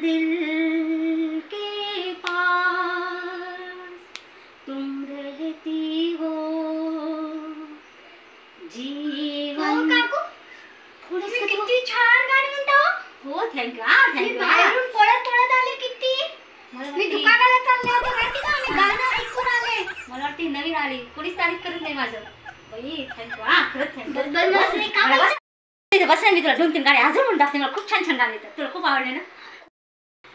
दिल के पास तुम रहती हो जीवन। काकू थोडंसं किती छान गाणं म्हणता हो. हो थँक्यू बाहेरून पळत पळत आले किती. मी दुकानाला चालले होते माहिती का, मी गाणं ऐकून आले. मला वाटते नवीन आली, कोणीच तारीफ करत नाही माझं. बाई थँक्यू खरंच थँक्यू. बस मी तुला 2-3 गाणे अजून म्हणून टाकते. मला खूप छान छान गाणे येतात, तुला खूप आवडले ना.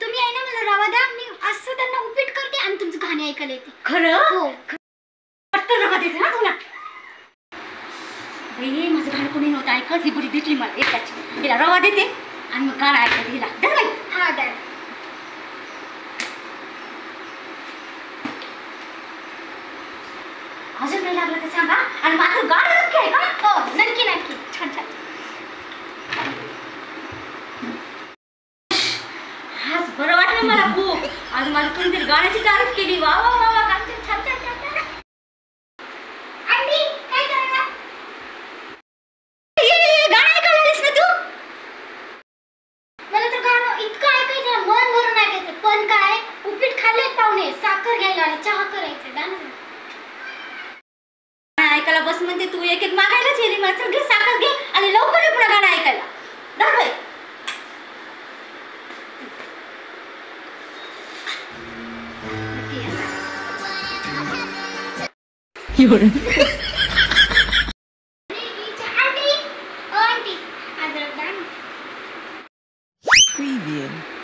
तुम्ही आहे ना, मला रवा द्या, मी असं त्यांना उपीट करते आणि तुमचं गाणे ऐकायला येते. खरं हो पटकन रवा देते ना तुला. बाई माझं गाणं कोणी नव्हतं ऐकत, ही बुडी दिसली मला एकाची. हिला रवा देते आणि मग गाणं ऐकते हिला. द्या बाई. हा द्या. अजून काही लागलं तर सांगा. आणि माझं गाणं नक्की आहे का? हो नक्की नक्की. छान छान. आज बरं वाटलं मला खूप. आज माझं कोणीतरी गाण्याची तारीफ केली. वा वा वा वा गाणं छान छान छान छान. आंटी काय करायला? गाणं ऐकायला आलीस ना तू? मला तर गाणं इतकं ऐकायचं, मन भरून ऐकायचं. पण काय, उपीट खाल्ले पाहुणे, साखर घ्यायला आणि चहा करायचं. गाणं ऐकायला बस म्हणते तू, एक एक मागायलाच गेली. मला चल घे साखर घे आणि लवकर ये पुन्हा गाणं ऐकायला. दाबाई आंटी आंटी आज गाणं Preview.